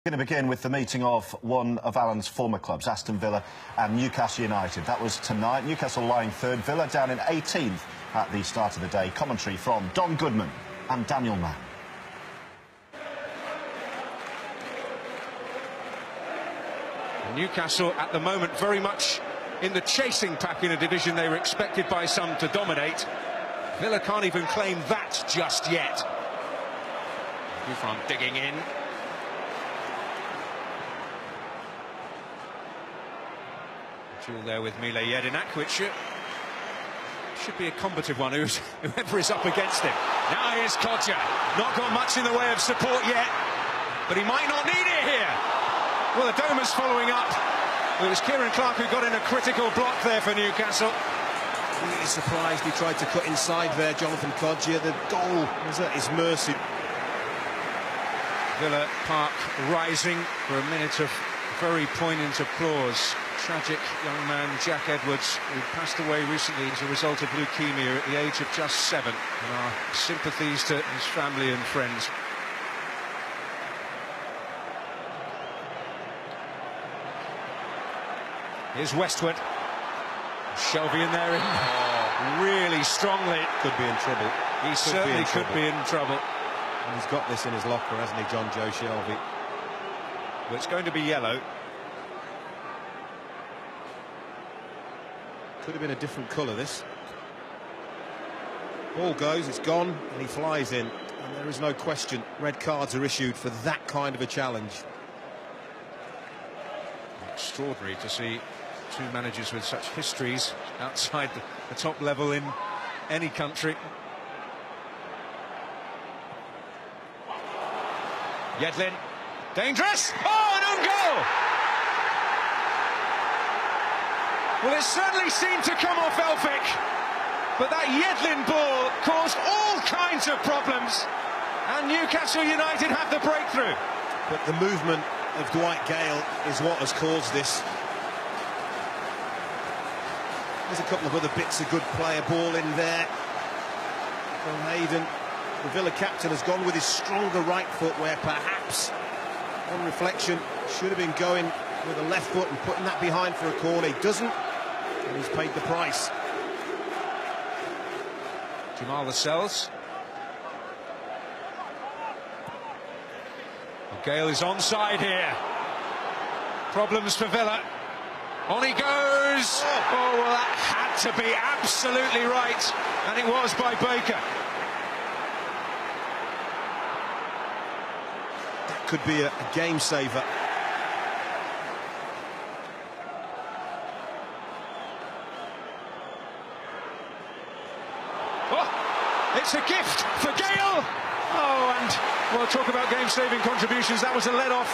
We're going to begin with the meeting of one of Alan's former clubs, Aston Villa and Newcastle United. That was tonight. Newcastle lying third, Villa down in 18th at the start of the day. Commentary from Don Goodman and Daniel Mann. Newcastle at the moment very much in the chasing pack in a division they were expected by some to dominate. Villa can't even claim that just yet. Buffon digging in. Duel there with Mile Jedinak, which should be a combative one, whoever is up against him. Now here's Forde. Not got much in the way of support yet, but he might not need it here. Well, the Domer's following up. It was Kieran Clark who got in a critical block there for Newcastle. Really surprised he tried to cut inside there, Jonathan Forde. The goal was at his mercy. Villa Park rising for a minute of very poignant applause. Tragic young man Jack Edwards, who passed away recently as a result of leukemia at the age of just 7. And our sympathies to his family and friends. Here's Westwood. Shelby in there, really strongly. Could be in trouble. He certainly could be in trouble. And he's got this in his locker, hasn't he, John Joe Shelby? But it's going to be yellow. Could have been a different colour, this. Ball goes, it's gone, and he flies in. And there is no question, red cards are issued for that kind of a challenge. Extraordinary to see two managers with such histories outside the top level in any country. Yedlin, dangerous! Oh, an own goal! Well, it certainly seemed to come off Elphick, but that Yedlin ball caused all kinds of problems, and Newcastle United have the breakthrough. But the movement of Dwight Gale is what has caused this. There's a couple of other bits of good player ball in there from Hayden. The Villa captain has gone with his stronger right foot, where perhaps, on reflection, should have been going with a left foot and putting that behind for a corner. He doesn't, and he's paid the price. Jamal Lascelles. Gale is onside here. Problems for Villa. On he goes. Oh, well, that had to be absolutely right, and it was by Baker. That could be a game saver. Oh, it's a gift for Gale. Oh, and we'll talk about game-saving contributions. That was a let-off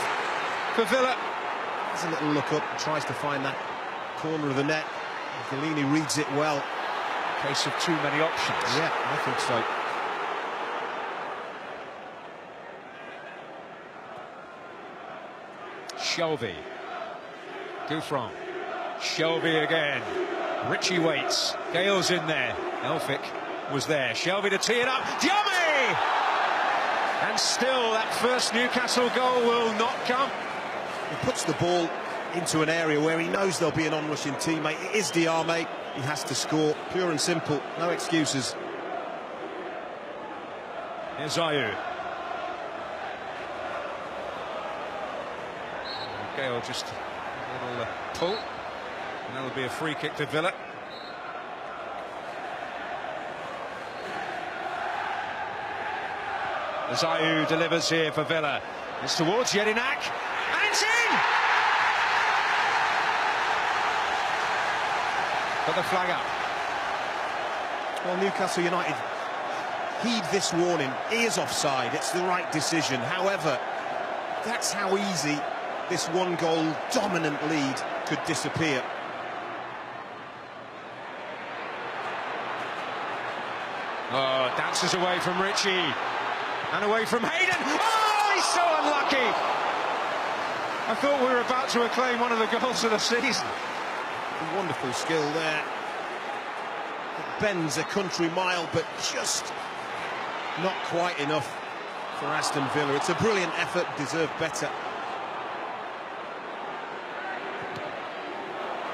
for Villa. There's a little look up, tries to find that corner of the net. Galini reads it well. Case of too many options. Yeah, I think so. Shelby. Buffon. Shelby again. Richie waits. Gale's in there. Elphick was there. Shelby to tee it up. Diame! And still, that first Newcastle goal will not come. He puts the ball into an area where he knows there'll be an on-rushing teammate. It is Diame. He has to score. Pure and simple. No excuses. Here's Ayew. Gale just a little pull. And that'll be a free kick to Villa. As Ayew delivers here for Villa. It's towards Jedinak, and it's in! But the flag up. Well, Newcastle United heed this warning. He is offside. It's the right decision. However, that's how easy this one-goal dominant lead could disappear. Oh, dances away from Richie. And away from Hayden. Oh, he's so unlucky. I thought we were about to acclaim one of the goals of the season. Wonderful skill there. It bends a country mile, but just not quite enough for Aston Villa. It's a brilliant effort, deserved better.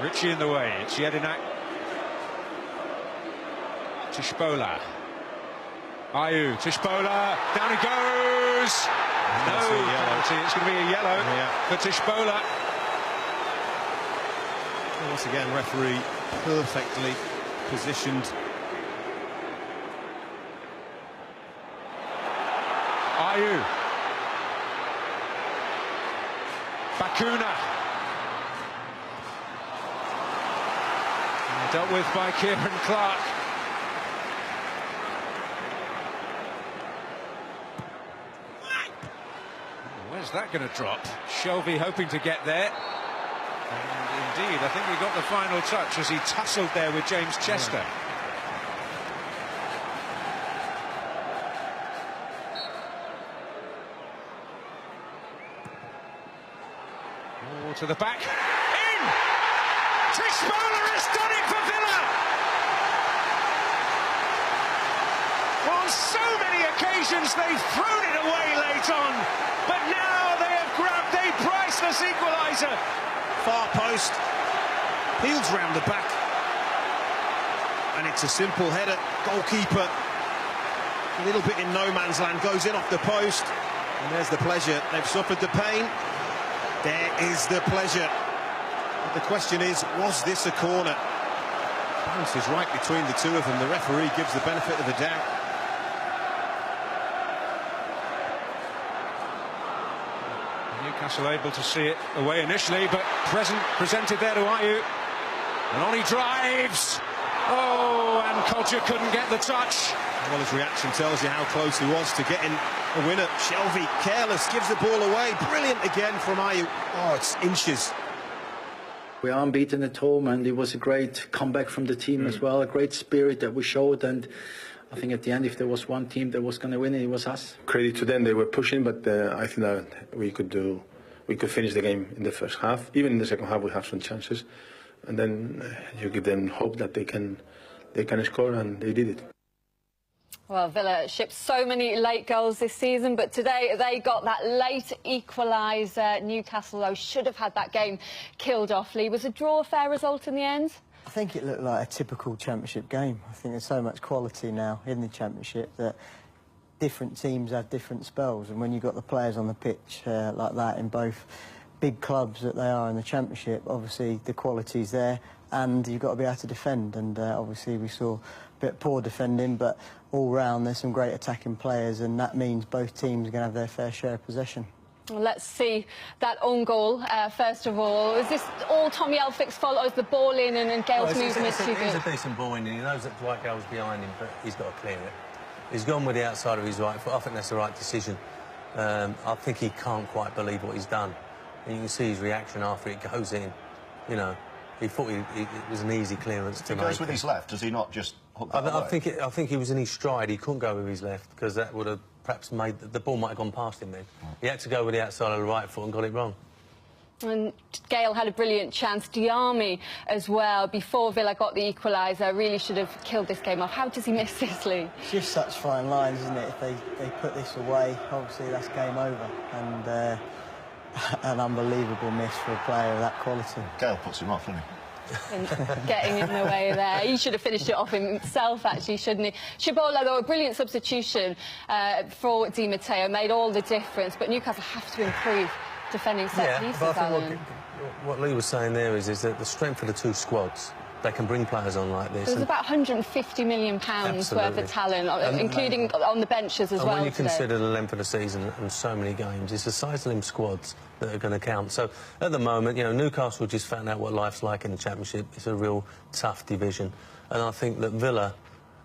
Ritchie in the way. It's Jedinak. Tishbola. Ayew. Tishbola. Down he goes. No penalty. It's going to be a yellow for Tishbola. And once again, referee perfectly positioned. Ayew. Bakuna. Dealt with by Kieran Clark. Where's that going to drop? Shelvey hoping to get there. And indeed, I think he got the final touch as he tussled there with James Chester. Oh, to the back. In! Tishbola has done it for Villa! On so many occasions they've thrown it away late on, but now they have grabbed a priceless equaliser. Far post, peels round the back, and it's a simple header. Goalkeeper, a little bit in no man's land, goes in off the post, and there's the pleasure. They've suffered the pain. There is the pleasure. But the question is, was this a corner? Balance is right between the two of them. The referee gives the benefit of the doubt. Newcastle able to see it away initially, but presented there to Ayew. And on he drives. Oh, and Kodja couldn't get the touch. Well, his reaction tells you how close he was to getting a winner. Shelvey, careless, gives the ball away. Brilliant again from Ayew. Oh, it's inches. We are unbeaten at home, and it was a great comeback from the team as well, a great spirit that we showed, and I think at the end, if there was one team that was going to win, it was us. Credit to them, they were pushing, but I think that we could finish the game in the first half. Even in the second half, we have some chances, and then you give them hope that they can score, and they did it. Well, Villa shipped so many late goals this season, but today they got that late equaliser. Newcastle, though, should have had that game killed off. Lee, was a draw a fair result in the end? I think it looked like a typical Championship game. I think there's so much quality now in the Championship that different teams have different spells, and when you've got the players on the pitch like that in both big clubs that they are in the Championship, obviously the quality's there, and you've got to be able to defend, and obviously we saw a bit poor defending, but all round there's some great attacking players, and that means both teams are going to have their fair share of possession. Well, let's see that own goal first of all. Is this all Tommy Elphick's fault, or is the ball in and Gale's movement too good? It's a decent ball in, and he knows that Dwight Gale's behind him, but he's got to clear it. He's gone with the outside of his right foot. I think that's the right decision. I think he can't quite believe what he's done. And you can see his reaction after it goes in. You know, he thought it was an easy clearance to make. If he goes with his left, does he not just hook that away? I think he was in his stride. He couldn't go with his left, because that would have perhaps made... The ball might have gone past him then. He had to go with the outside of the right foot and got it wrong. And Gale had a brilliant chance. Diarmi as well, before Villa got the equaliser, really should have killed this game off. How does he miss this, Lee? It's just such fine lines, isn't it? If they put this away, obviously that's game over. And an unbelievable miss for a player of that quality. Gale puts him off, doesn't he? And getting in the way there. He should have finished it off himself, actually, shouldn't he? Tishbola, though, a brilliant substitution for Di Matteo, made all the difference, but Newcastle have to improve defending set pieces. But I think what Lee was saying there is that the strength of the two squads, they can bring players on like this. There's about £150 million worth of talent, including on the benches as well. And when you consider the length of the season and so many games, it's the size of them squads that are going to count. So at the moment, you know, Newcastle just found out what life's like in the Championship. It's a real tough division, and I think that Villa,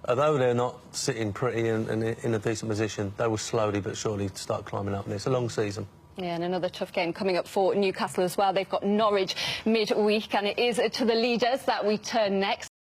although they're not sitting pretty and in a decent position, they will slowly but surely start climbing up. And it's a long season. Yeah, and another tough game coming up for Newcastle as well. They've got Norwich midweek, and it is to the leaders that we turn next.